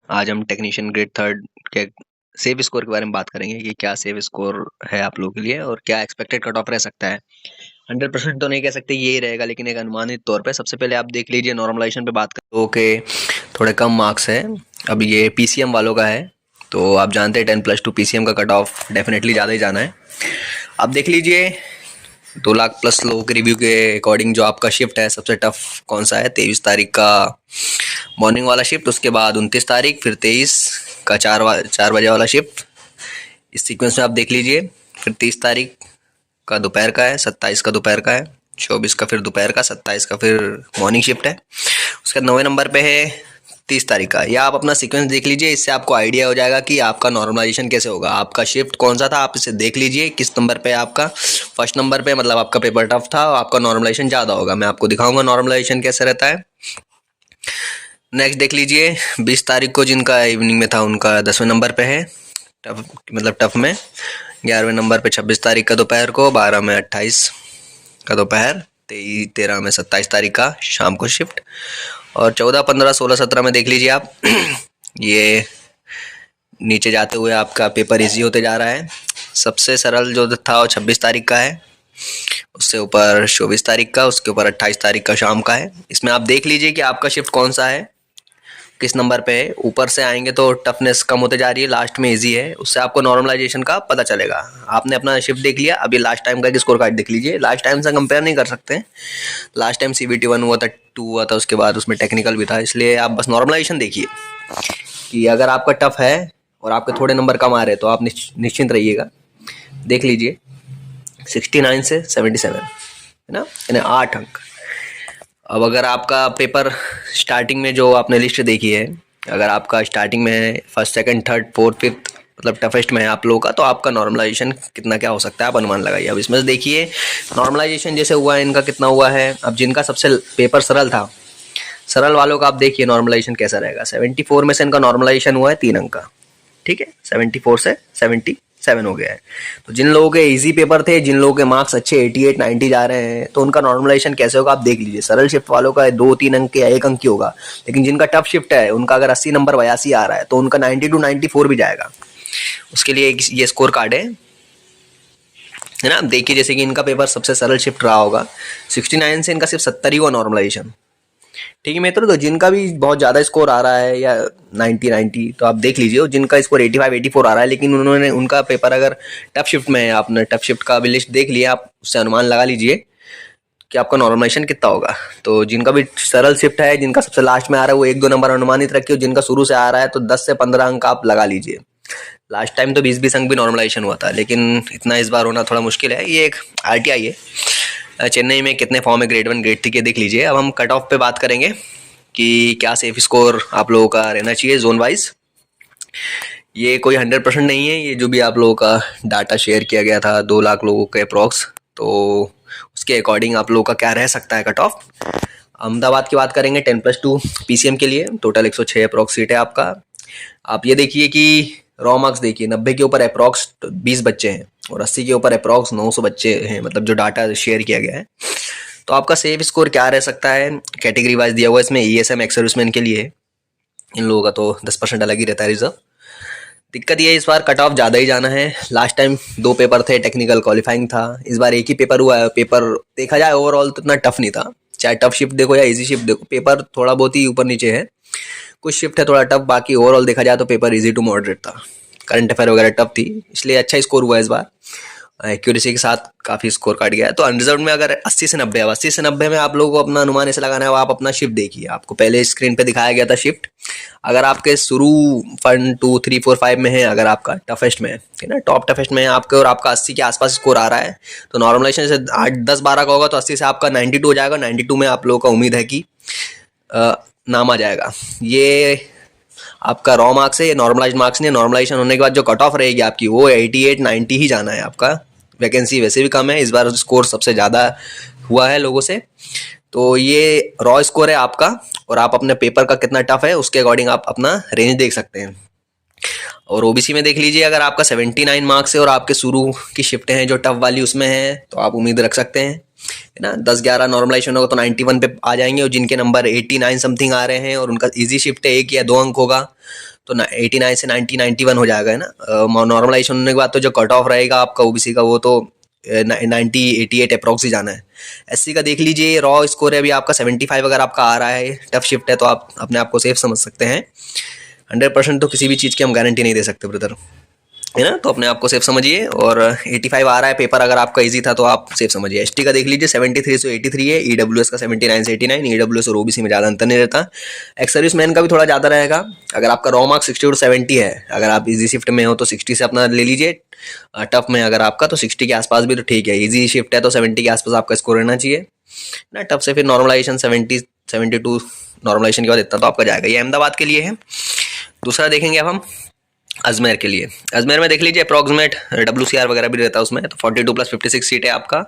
आज हम technician grade third के सेव स्कोर के बारे में बात करेंगे कि क्या सेव स्कोर है आप लोगों के लिए और क्या एक्सपेक्टेड कट ऑफ रह सकता है। 100% तो नहीं कह सकते यही रहेगा, लेकिन एक अनुमानित तौर पे सबसे पहले आप देख लीजिए नॉर्मलाइजेशन पे बात करें तो थोड़े कम मार्क्स है। अब ये पीसीएम वालों का है, तो आप जानते हैं 10+2 पीसीएम का कट ऑफ डेफिनेटली ज़्यादा ही जाना है। आप देख लीजिए 2 लाख प्लस लोगों के रिव्यू के अकॉर्डिंग जो आपका शिफ्ट है सबसे टफ कौन सा है। 23 तारीख का मॉर्निंग वाला शिफ्ट, उसके बाद 29 तारीख, फिर 23 का 4 बजे वाला शिफ्ट। इस सीक्वेंस में आप देख लीजिए। फिर 30 तारीख का दोपहर का है, 27 का दोपहर का है, 24 का फिर दोपहर का, 27 का फिर मॉर्निंग शिफ्ट है। उसके 9वें नंबर पे है 30 तारीख का। या आप अपना सीक्वेंस देख लीजिए, इससे आपको आइडिया हो जाएगा कि आपका नॉर्मलाइजेशन कैसे होगा। आपका शिफ्ट कौन सा था, आप इसे देख लीजिए किस नंबर पे आपका फर्स्ट नंबर पे मतलब आपका पेपर टफ था और आपका नॉर्मलाइजेशन ज़्यादा होगा। मैं आपको दिखाऊंगा नॉर्मलाइजेशन कैसे रहता है। नेक्स्ट देख लीजिए 20 तारीख को जिनका इवनिंग में था उनका 10वें नंबर पे है टफ, मतलब टफ में। 11वें नंबर पे 26 तारीख का दोपहर को, 12 में 28 का दोपहर, 13 में 27 तारीख का शाम को शिफ्ट, और 14, 15, 16, 17 में देख लीजिए आप। ये नीचे जाते हुए आपका पेपर इजी होते जा रहा है। सबसे सरल जो था वो 26 तारीख का है, उससे ऊपर 24 तारीख का, उसके ऊपर 28 तारीख का शाम का है। इसमें आप देख लीजिए कि आपका शिफ्ट कौन सा है, किस नंबर पे है। ऊपर से आएंगे तो टफनेस कम होते जा रही है, लास्ट में इजी है, उससे आपको नॉर्मलाइजेशन का पता चलेगा। आपने अपना शिफ्ट देख लिया, अभी लास्ट टाइम का स्कोर कार्ड देख लीजिए। लास्ट टाइम से कंपेयर नहीं कर सकते, लास्ट टाइम CBT 1 हुआ था, 2 हुआ था, उसके बाद उसमें टेक्निकल भी था, इसलिए आप बस नॉर्मलाइजेशन देखिए कि अगर आपका टफ है और आपके थोड़े नंबर कम आ रहे हैं तो आप निश्चिंत रहिएगा। देख लीजिए 69 से 77 है ना, यानी 8 अंक। अब अगर आपका पेपर स्टार्टिंग में जो आपने लिस्ट देखी है, अगर आपका स्टार्टिंग में first, second, third, fourth, fifth मतलब टफेस्ट में है आप लोगों का, तो आपका नॉर्मलाइजेशन कितना क्या हो सकता है आप अनुमान लगाइए। अब इसमें से देखिए नॉर्मलाइजेशन जैसे हुआ है, इनका कितना हुआ है। अब जिनका सबसे पेपर सरल था, सरल वालों का आप देखिए नॉर्मलाइजेशन कैसा रहेगा। 74 में से इनका नॉर्मलाइजेशन हुआ है 3 अंक का, ठीक है। 74 से 77 हो गया है। तो जिन लोगों के इजी पेपर थे, जिन लोगों के मार्क्स अच्छे 88, 90 जा रहे हैं, तो उनका नॉर्मलाइजेशन कैसे होगा आप देख लीजिए। सरल शिफ्ट वालों का 2-3 अंक या 1 अंक की होगा, लेकिन जिनका टफ शिफ्ट है उनका अगर 80 नंबर 82 आ रहा है तो उनका 92, 94 भी जाएगा। उसके लिए ये स्कोर कार्ड है ना। देखिए जैसे कि इनका पेपर सबसे सरल शिफ्ट रहा होगा, 69 से इनका सिर्फ 70 ही हुआ नॉर्मलाइजेशन, ठीक है मित्रों। तो जिनका भी बहुत ज़्यादा स्कोर आ रहा है या 90 तो आप देख लीजिए, और जिनका स्कोर 85 84 आ रहा है लेकिन उन्होंने उनका पेपर अगर टफ शिफ्ट में है, आपने टफ शिफ्ट का भी लिस्ट देख लिया, आप उससे अनुमान लगा लीजिए कि आपका नॉर्मलाइजेशन कितना होगा। तो जिनका भी सरल शिफ्ट है, जिनका सबसे लास्ट में आ रहा है, वो 1-2 नंबर अनुमानित रखिए, और जिनका शुरू से आ रहा है तो 10 से 15 अंक आप लगा लीजिए। लास्ट टाइम तो 20-20 अंक भी नॉर्मलाइजेशन हुआ था, लेकिन इतना इस बार होना थोड़ा मुश्किल है। ये एक RTI है। चेन्नई में कितने फॉर्म है ग्रेड 1 ग्रेड 3 के देख लीजिए। अब हम कट ऑफ पे बात करेंगे कि क्या सेफ स्कोर आप लोगों का रहना चाहिए जोन वाइज। ये कोई 100% नहीं है, ये जो भी आप लोगों का डाटा शेयर किया गया था 2 लाख लोगों के अप्रॉक्स, तो उसके अकॉर्डिंग आप लोगों का क्या रह सकता है कट ऑफ। अहमदाबाद की बात करेंगे 10+2 PCM के लिए, टोटल 106 अप्रॉक्स सीट है आपका। आप ये देखिए कि रॉ मार्क्स देखिए, 90 के ऊपर अप्रॉक्स 20 बच्चे हैं और 80 के ऊपर अप्रॉक्स 900 बच्चे हैं, मतलब जो डाटा शेयर किया गया है। तो आपका सेफ स्कोर क्या रह सकता है, कैटेगरी वाइज दिया हुआ है इसमें। ESM एक्स सर्विसमैन के लिए इन लोगों का तो 10% अलग ही रहता है रिजर्व। दिक्कत ये इस बार कट ऑफ ज़्यादा ही जाना है। लास्ट टाइम 2 पेपर थे, टेक्निकल क्वालिफाइंग था, इस बार 1 ही पेपर हुआ है। पेपर देखा जाए ओवरऑल तो इतना टफ नहीं था, चाहे टफ शिफ्ट देखो या इजी शिफ्ट देखो, पेपर थोड़ा बहुत ही ऊपर नीचे है। कुछ शिफ्ट है थोड़ा टफ, बाकी ओवरऑल देखा जाए तो पेपर इजी टू मॉडरेट था। करंट अफेयर वगैरह टफ थी, इसलिए अच्छा स्कोर हुआ इस बार, एक्यूरेसी के साथ काफ़ी स्कोर काट गया है। तो अनरिजर्व में अगर 80 से 90 है, 80 से 90 में आप लोगों को अपना अनुमान ऐसे लगाना है, आप अपना शिफ्ट देखिए। आपको पहले स्क्रीन पे दिखाया गया था शिफ्ट, अगर आपके शुरू 1 2 3 4 5 में है, अगर आपका टफेस्ट में है ना, टॉप टफेस्ट में है आपके, और आपका 80 के आसपास स्कोर आ रहा है, तो नॉर्मलाइजेशन से 8 10 12 का होगा, तो 80 से आपका 92 हो जाएगा। 92 में आप लोगों का उम्मीद है कि नाम आ जाएगा। ये आपका रॉ मार्क्स है, ये नॉर्मलाइज मार्क्स नहीं है। नॉर्मलाइजेशन होने के बाद जो कट ऑफ रहेगी आपकी वो 88 90 ही जाना है आपका। वैकेंसी वैसे भी कम है, इस बार स्कोर सबसे ज़्यादा हुआ है लोगों से। तो ये रॉ स्कोर है आपका, और आप अपने पेपर का कितना टफ है उसके अकॉर्डिंग आप अपना रेंज देख सकते हैं। और OBC में देख लीजिए, अगर आपका 79 मार्क्स है और आपके शुरू की शिफ्टें हैं जो टफ वाली उसमें हैं, तो आप उम्मीद रख सकते हैं है ना। 10-11 नॉर्मलाइजेशन होगा तो 91 पे आ जाएंगे, और जिनके नंबर 89 समथिंग आ रहे हैं और उनका इजी शिफ्ट है 1 या 2 अंक होगा तो 89 से 91 हो जाएगा, है ना। नॉर्मलाइजेशन होने के बाद तो जो कट ऑफ रहेगा आपका ओबीसी का वो तो 88 अप्रॉक्स ही जाना है। एससी का देख लीजिए, रॉ स्कोर है अभी आपका 75 अगर आपका आ रहा है, टफ शिफ्ट है तो आप अपने आप को सेफ समझ सकते हैं। 100% तो किसी भी चीज़ की हम गारंटी नहीं दे सकते ब्रदर, है ना, तो अपने आप को सेफ समझिए। और 85 आ रहा है पेपर अगर आपका इजी था तो आप सेफ समझिए। एसटी का देख लीजिए 73 से 83 है, ईडब्ल्यूएस का 79 से 89, ईडब्ल्यूएस और ओबीसी में ज़्यादा अंतर नहीं रहता। एक्स सर्विस मैन का भी थोड़ा ज़्यादा रहेगा। अगर आपका रॉ मार्क्स 60 to 70 है, अगर आप इजी शिफ्ट में हो तो 60 से अपना ले लीजिए, टफ में अगर आपका तो 60 के आसपास भी तो ठीक है। इजी शिफ्ट है तो 70 के आसपास आपका स्कोर रहना चाहिए ना। टफ से फिर नॉर्मलाइजेशन 72 नॉर्मलाइजेशन के बाद इतना तो आपका जाएगा। ये अहमदाबाद के लिए है। दूसरा देखेंगे अब हम अजमेर के लिए। अजमेर में देख लीजिए अप्रॉक्सीमेट WCR वगैरह भी रहता है उसमें, तो 42 + 56 सीट है आपका।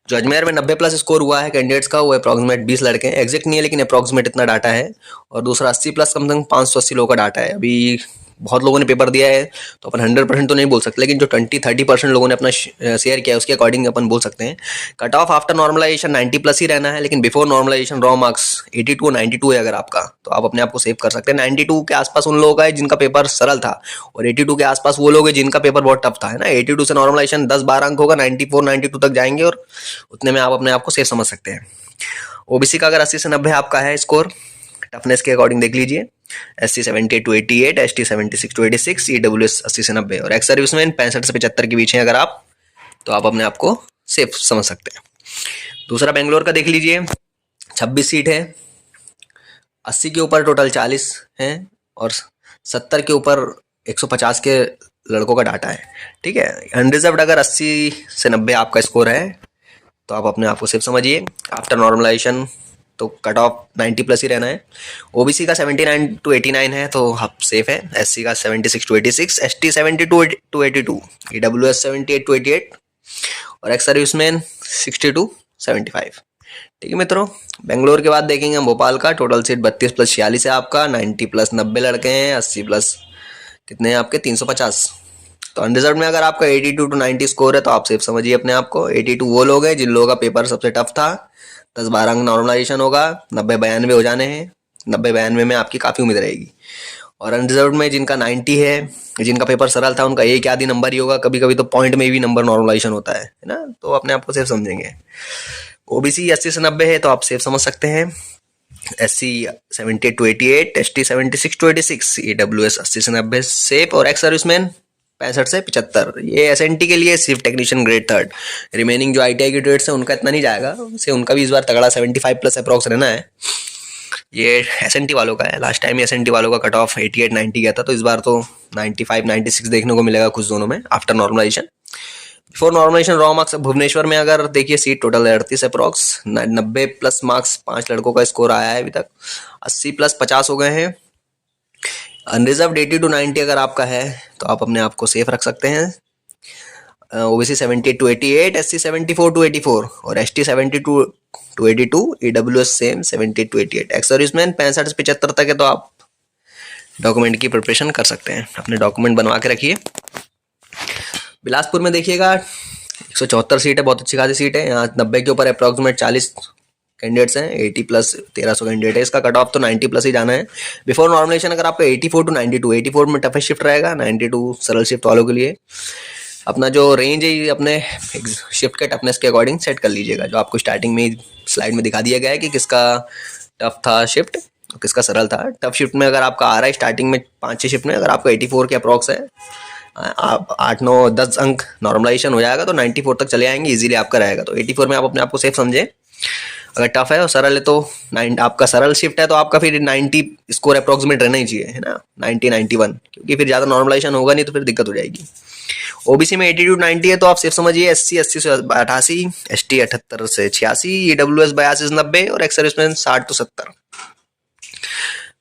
जो अजमेर में 90+ स्कोर हुआ है कैंडिडेट्स का वो अप्रॉक्सीमेट 20 लड़के हैं, एग्जैक्ट नहीं है लेकिन अप्रॉक्सीमेट इतना डाटा है। और दूसरा 80+ कम से कम 580 लोगों का डाटा है। अभी बहुत लोगों ने पेपर दिया है तो अपन 100% तो नहीं बोल सकते, लेकिन जो 20-30% लोगों ने अपना शेयर किया है उसके अकॉर्डिंग अपन बोल सकते हैं। कट ऑफ आफ्टर नॉर्मलाइजेशन 90+ ही रहना है, लेकिन बिफोर नॉर्मलाइजेशन रॉ मार्क्स 82 92 है अगर आपका, तो आप अपने आप को सेव कर सकते हैं। 92 के आसपास उन लोगों का है जिनका पेपर सरल था, और 82 के आसपास वो लोग हैं जिनका पेपर बहुत टफ था, है ना। 82 से नॉर्मलाइजेशन 10-12 अंक होगा, 94 92 तक जाएंगे और उतने में आप अपने आप को सेफ समझ सकते हैं। ओबीसी का अगर 80 से 90 आपका है स्कोर, टफनेस के अकॉर्डिंग देख लीजिए, SC 78 to 88, ST 76 to 86, EWS 80 से 90 और एक्स सर्विसमैन 65 से 75 के बीच है अगर आप, तो आप अपने आप को सेफ समझ सकते हैं। दूसरा बेंगलोर का देख लीजिए, 26 सीट है, 80 के ऊपर टोटल 40 हैं और 70 के ऊपर 150 के लड़कों का डाटा है, ठीक है। अनरिजर्व्ड अगर 80 से 90 आपका स्कोर है तो आप अपने आप को सेफ समझिए। आफ्टर नॉर्मलाइजेशन तो कट ऑफ 90+ ही रहना है। ओबीसी का 79 to 89 है तो आप सेफ है। एससी का 76 to 86, ST 72 to 82, EWS 78 to 88 और एक्स सर्विसमैन 60 to 75। ठीक है मित्रों, बेंगलोर के बाद देखेंगे हम भोपाल का। टोटल सीट 32 + 46 है आपका, 90+ 90 लड़के हैं, 80+ कितने हैं आपके 350। तो अनरिजर्व में अगर आपका 82 to 90 स्कोर है तो आप सेफ समझिए अपने आप को। 82 वो लोग हैं जिन लोगों का पेपर सबसे टफ था, 10-12 अंक नॉर्मलाइजेशन होगा, 90-92 हो जाने हैं, 90-92 में आपकी काफ़ी उम्मीद रहेगी। और अनरिजर्व में जिनका 90 है, जिनका पेपर सरल था, उनका एक आधी नंबर ही होगा, कभी कभी तो पॉइंट में भी नंबर नॉर्मलाइजेशन होता है ना, तो अपने आप को सेफ समझेंगे। ओबीसी 80 से 90 है तो आप सेफ समझ सकते हैं। SC 78 to 88, ST 76 to 86, EWS 80 से 90 सेफ और एक्स सर्विसमैन 65 से 75। ये SNT के लिए सिर्फ टेक्नीशियन ग्रेड 3। रिमेनिंग जो ITI के ग्रेड्स हैं उनका इतना नहीं जाएगा, से उनका भी इस बार तगड़ा 75+ अप्रॉक्स रहना है। ये SNT वालों का है। लास्ट टाइम SNT वालों का कट ऑफ 88 90 गया था, तो इस बार तो 95 96 देखने को मिलेगा कुछ जोनों में after normalization. Before normalization raw marks Bhubaneswar में अगर देखिए सीट टोटल 38 अप्रॉक्स, 90+ मार्क्स 5 लड़कों का स्कोर आया है अभी तक, 80+ 50 हो गए हैं। अनरिजर्व्ड 80 to 90 अगर आपका है तो आप अपने आप को सेफ रख सकते हैं। ओबीसी 78 to 88, SC 74 to 84 और ST 72 to 82, EWS same 78 to 88। Ex serviceman 65 से 75 तक है तो आप डॉक्यूमेंट की प्रिपरेशन कर सकते हैं, अपने डॉक्यूमेंट बनवा के रखिए। बिलासपुर में देखिएगा 174 सीट है, बहुत अच्छी खासी सीट है। यहाँ 90 के ऊपर अप्रॉक्सीमेट 40 कैंडिडेट्स हैं, 80+ 1300 कैंडिडेट है। इसका कट ऑफ तो 90+ ही जाना है। बिफोर नॉर्मलाइजेशन अगर आपका 84 to 92, 84 में टफेस्ट शिफ्ट रहेगा, 92 सरल शिफ्ट वालों के लिए। अपना जो रेंज है अपने शिफ्ट के टफनेस के अकॉर्डिंग सेट कर लीजिएगा, जो आपको स्टार्टिंग में स्लाइड में दिखा दिया गया है कि किसका टफ था शिफ्ट, किसका सरल था। टफ शिफ्ट में अगर आपका आ रहा है स्टार्टिंग में 5-6 शिफ्ट में, अगर आपका 84 के अप्रॉक्स है, आप 8-9-10 अंक नॉर्मलाइजेशन हो जाएगा तो 94 तक चले आएंगे, इजीली आपका रहेगा। तो 84 में आप अपने आप को सेफ समझे। अगर टफ है और सरल है तो आपका सरल शिफ्ट है तो आपका फिर 90 स्कोर अप्रॉक्सीमेट रहना ही चाहिए, है ना, 90-91, क्योंकि फिर ज़्यादा नॉर्मलाइजेशन होगा नहीं तो फिर दिक्कत हो जाएगी। ओबीसी में 80 to 90 है तो आप सेफ समझिए। SC 80 से 88, ST 78 से 86, EWS 82 से 90 और एक्स सर्विसमैन 60 to 70।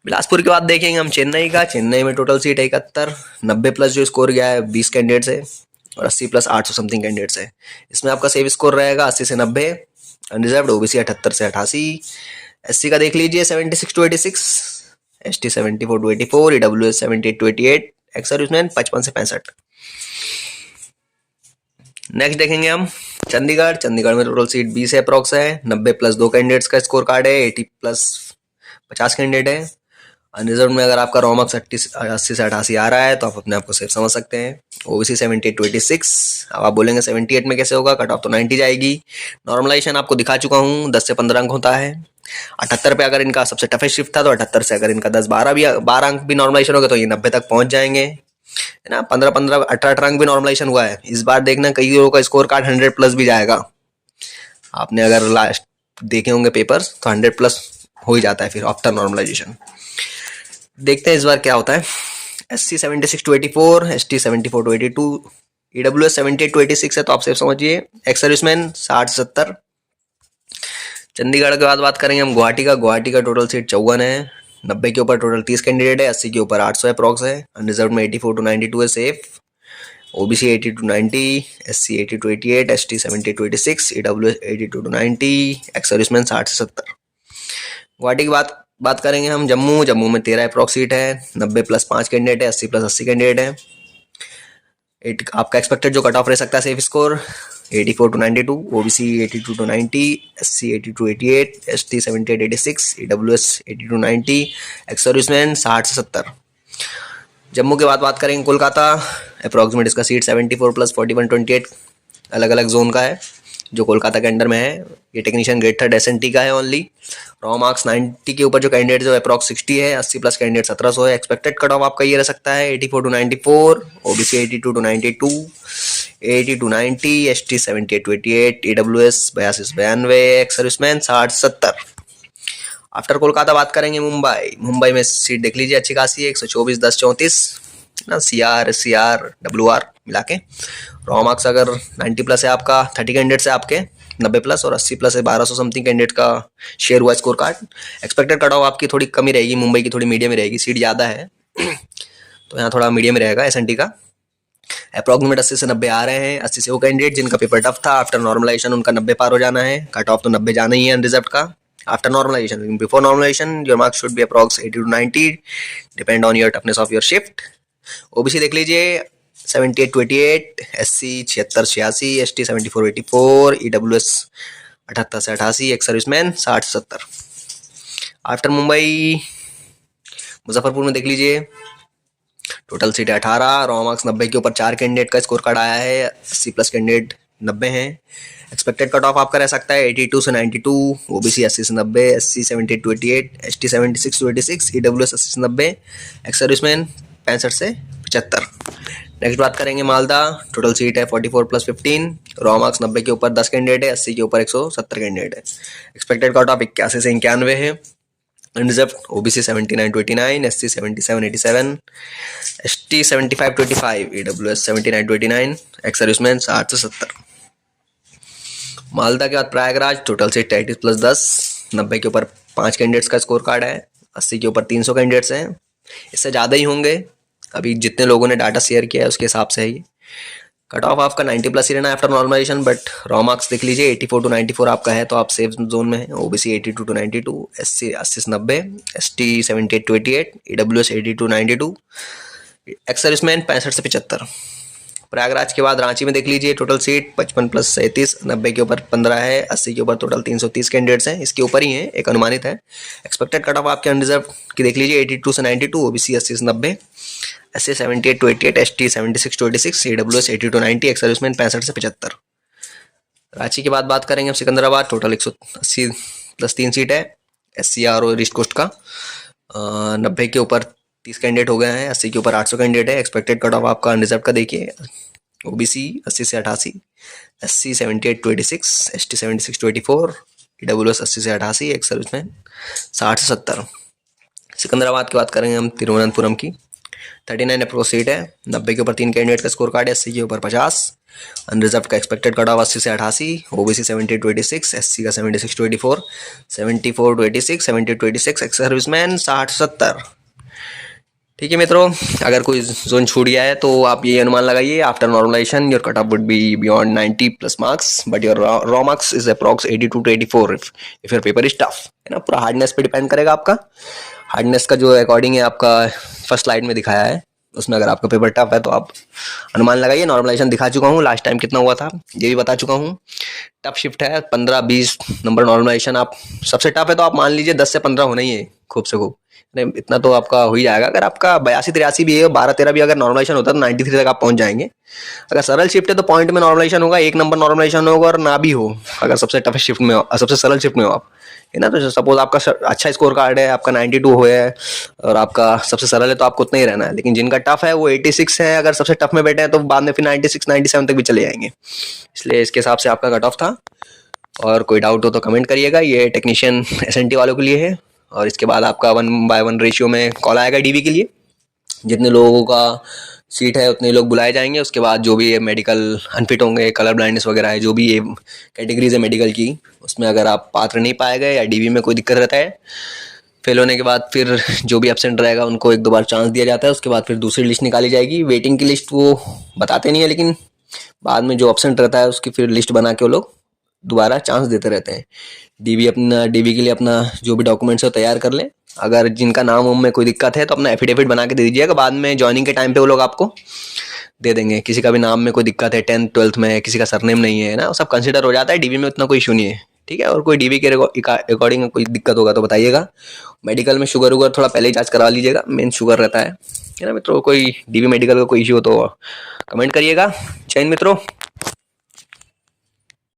बिलासपुर के बाद देखेंगे हम चेन्नई का। चेन्नई में टोटल सीट 71, 90+ जो स्कोर गया है 20 कैंडिडेट्स है और 80+ 800 समथिंग कैंडिडेट्स है। इसमें आपका सेफ स्कोर रहेगा 80 से 90। अनरिजर्व्ड ओबीसी 78 से 88, SC का देख लीजिए 76 to 86, ST 74 to 84, EWS 78 to 88, ex serviceman 55 से 65। नेक्स्ट देखेंगे हम चंडीगढ़ में टोटल सीट 20 है, अप्रॉक्स है। 90 प्लस 2 कैंडिडेट्स का स्कोर कार्ड है। 80 प्लस 50 कैंडिडेट है। अनरिजर्व में अगर आपका रॉमक्स 80 से 88 आ रहा है तो आप अपने आप को सेफ समझ सकते हैं। OBC 78 to 86। अब आप बोलेंगे 78 में कैसे होगा, कट ऑफ तो 90 जाएगी। नॉर्मलाइजेशन आपको दिखा चुका हूँ, 10 से 15 अंक होता है। 78 पे अगर इनका सबसे टफेस्ट शिफ्ट था तो 78 से अगर इनका 10-12 अंक भी नॉर्मलाइजेशन हो गया तो ये 90 तक पहुंच जाएंगे, है ना। 15-15 18 अंक भी नॉर्मलाइजेशन हुआ है। इस बार देखना कई लोगों का स्कोर कार्ड 100 प्लस भी जाएगा। आपने अगर लास्ट देखे होंगे पेपर्स तो 100 प्लस हो ही जाता है फिर आफ्टर नॉर्मलाइजेशन। देखते हैं इस बार क्या होता है। SC 76 to 84, ST 74 to 82, EWS 78 to 86 है तो आप सिर्फ समझिए। एक्स सर्विसमैन 60 से 70। चंडीगढ़ के बाद बात करेंगे हम गुवाहाटी का टोटल सीट 54 है। 90 के ऊपर टोटल 30 कैंडिडेट है। 80 के ऊपर 800 है, अप्रॉक्स है। अनरिजर्व में 84 to 92 है, safe. OBC 80 to 90, SC 80 to 88, ST 70 to 86, EWS 82 to 90, ex serviceman 60 से 70। गुवाहाटी की बात करेंगे हम। जम्मू में 13 अप्रॉक्स सीट है। 90 प्लस 5 कैंडिडेट है। 80 प्लस 80 कैंडिडेट है। आपका एक्सपेक्टेड जो कट ऑफ रह सकता है safe score 84 to 92, OBC 82 to 90, SC 80 to 88, ST 78 86, EWS 80 to 90, ex serviceman 60 से 70। जम्मू के बाद बात करेंगे कोलकाता। अप्रॉक्सीमेट इसका सीट 74 प्लस 41 28 अलग अलग जोन का है जो कोलकाता के अंडर में है। ये टेक्नीशियन ग्रेड 3 SNT का है ओनली। रॉ मार्क्स 90 के ऊपर जो कैंडिडेट जो अप्रॉक्स 60 है। 80 प्लस कैंडिडेट 1700 है। एक्सपेक्टेड कट ऑफ आपका ये रह सकता है 84 to 94, OBC 82 to 92, 80 to 90, ST 78 to 88, EWS 82 से 92, एक्स सर्विसमैन 60 70। आफ्टर कोलकाता बात करेंगे मुंबई में सीट देख लीजिए अच्छी खासी है। 124 10 34 ना, CR WR मिला के। रॉ मार्क्स अगर 90 प्लस है आपका, 30 कैंडिडेट्स है आपके 90 प्लस, और 80 प्लस है 1200 समथिंग कैंडिडेट का शेयर हुआ score card. Expected cut off आपकी थोड़ी कमी रहेगी, मुंबई की थोड़ी मीडियम रहेगी, सीट ज़्यादा है तो यहाँ थोड़ा मीडियम रहेगा SNT का। अप्रॉक्सीमेट 80 से 90 आ रहे हैं। 80 से वो कैंडिडेट जिनका पेपर टफ था, आफ्टर नॉर्मलाइजेशन उनका 90 पार हो जाना है। कट ऑफ तो 90 जाना ही है अनरिजर्व्ड का after normalization. Before normalization your marks should be approx 80 to 90 depend on your toughness of your shift. OBC देख लीजिए 78 to 88, SC 76 86, ST 74 84, EWS 78 से 88, ex serviceman 60 70। After Mumbai Muzaffarpur में देख लीजिए टोटल सीटें 18, रॉ मार्क्स 90 के ऊपर 4 कैंडिडेट का स्कोर कार्ड आया है। 80 प्लस कैंडिडेट 90 हैं। एक्सपेक्टेड कट ऑफ आपका रह सकता है 82 से 92, OBC 80 से 90, SC 78 to 88, ST 76 to 86, EWS 80 से 90, एक्स सर्विसमैन 65 से 75। नेक्स्ट बात करेंगे मालदा। टोटल सीट है 44 प्लस 15, रॉ मार्क्स 90 के ऊपर 10 कैंडिडेट है। 80 के ऊपर 170 कैंडिडेट है। एक्सपेक्टेड कट ऑफ 81 से 91 है। Unreserved OBC 79 to 89, SC 77 87, ST 75 to 85, EWS 79 to 89, ex serviceman 60 से 70। मालदा के बाद प्रयागराज। टोटल सीट 80 प्लस 10, 90 के ऊपर 5 कैंडिडेट्स का स्कोर कार्ड है। 80 के ऊपर 300 कैंडिडेट्स हैं। इससे ज़्यादा ही होंगे, अभी जितने लोगों ने डाटा शेयर किया है उसके हिसाब से है ये। कट ऑफ आपका 90 प्लस ही रहना है after normalization, but raw marks देख लीजिए 84 to 94 आपका है तो आप सेफ जोन में है। OBC 82 to 92, SC 80 से 90, ST 78 to 88, EWS 80 to 92, ex serviceman 65 से 75। प्रयागराज के बाद रांची में देख लीजिए टोटल सीट 55 प्लस 37, 90 के ऊपर 15 है। 80 के ऊपर टोटल 330 कैंडिडेट्स हैं, इसके ऊपर ही है, एक अनुमानित है। एक्सपेक्टेड कट ऑफ आपके अनरिजर्व की देख लीजिए 82 से 92, OBC 80 से 90, SC 78 to 88, ST 76 to 86, EWS 80 to 90, ex serviceman 65 से 75। रांची के बाद करेंगे हम सिकंदराबाद। टोटल 180 प्लस 3 सीट है SCR और ईस्ट कोस्ट का। 90 के ऊपर 30 कैंडिडेट हो गए हैं। 80 के ऊपर 800 कैंडिडेट है। एक्सपेक्टेड कट ऑफ आपका अनरिजर्व का देखिए OBC 80 से 88, SC 78 to 86, ST 76 to 84, EWS 80 से 88, एक्स सर्विसमैन 60 से 70। सिकंदराबाद की बात करेंगे हम तिरुवनंतपुरम की। 39 अप्रोच सीट है। 90 के ऊपर 3 कैंडिडेट का स्कोर कार्ड है। 80 के ऊपर 50। अनरिजर्व का एक्सपेक्टेड कट ऑफ 80 से 88, OBC 70 to 86, SC का 76 to 84, 74 to 86, 70 to 86, ex serviceman 60 70। ठीक है मित्रों, अगर कोई जोन छूट गया है तो आप ये अनुमान लगाइए after normalization your cut off would be beyond 90 plus marks, but your raw marks is approx 82 to 84 if your paper is tough, है ना। पूरा हार्डनेस पे डिपेंड करेगा आपका। हार्डनेस का जो अकॉर्डिंग है आपका फर्स्ट स्लाइड में दिखाया है, उसमें अगर आपका पेपर टफ है तो आप अनुमान लगाइए। नॉर्मलाइजेशन दिखा चुका हूँ लास्ट टाइम कितना हुआ था, ये भी बता चुका हूँ। टफ शिफ्ट है, 15-20 नंबर नॉर्मलाइजेशन। आप सबसे टफ है तो आप मान लीजिए 10 से 15 होना ही है खूब से खूब, नहीं इतना तो आपका हो ही जाएगा। अगर आपका 82-83 भी है, 12-13 भी अगर नॉर्मलाइजेशन होता है तो 93 तक आप पहुंच जाएंगे। अगर सरल शिफ्ट है तो पॉइंट में नॉर्मलाइजेशन होगा, 1 नंबर नॉर्मलाइजेशन होगा, और ना भी हो अगर सबसे टफेस्ट शिफ्ट में हो, सबसे सरल शिफ्ट में हो आप, है ना। तो सपोज आपका अच्छा स्कोर कार्ड है, आपका 92 हो है और आपका सबसे सरल है तो आपको उतना ही रहना है। लेकिन जिनका टफ है वो 86 है, अगर सबसे टफ में बैठे हैं तो बाद में फिर 96-97 तक भी चले जाएंगे। इसलिए इसके हिसाब से आपका कट ऑफ था। और कोई डाउट हो तो कमेंट करिएगा। ये टेक्नीशियन एसएनटी वालों के लिए है। और इसके बाद आपका 1/1 रेशियो में कॉल आएगा डीबी के लिए। जितने लोगों का सीट है उतने लोग बुलाए जाएंगे। उसके बाद जो भी ये मेडिकल अनफिट होंगे, कलर ब्लाइंडनेस वगैरह है, जो भी ये कैटेगरीज है मेडिकल की, उसमें अगर आप पात्र नहीं पाए गए या डीबी में कोई दिक्कत रहता है, फेल होने के बाद फिर जो भी एब्सेंट रहेगा उनको 1-2 बार चांस दिया जाता है। उसके बाद फिर दूसरी लिस्ट निकाली जाएगी। वेटिंग की लिस्ट वो बताते नहीं है, लेकिन बाद में जो एब्सेंट रहता है उसकी फिर लिस्ट बना के वो लोग दोबारा चांस देते रहते हैं। डीबी के लिए अपना जो भी डॉक्यूमेंट्स है वो तैयार कर लें। अगर जिनका नाम वाम में कोई दिक्कत है तो अपना एफिडेविट बना के दे दीजिएगा। बाद में ज्वाइनिंग के टाइम पे वो लोग आपको दे देंगे। किसी का भी नाम में कोई दिक्कत है, 10th-12th में किसी का सरनेम नहीं है ना, वो सब कंसिडर हो जाता है। डीबी में उतना कोई इशू नहीं है, ठीक है। और कोई डीबी के अकॉर्डिंग कोई दिक्कत होगा तो बताइएगा। मेडिकल में शुगर वुगर थोड़ा पहले ही जांच करवा लीजिएगा, मेन शुगर रहता है ना मित्रों। कोई डीबी मेडिकल का कोई इशू हो तो कमेंट करिएगा। जय हिंद मित्रों।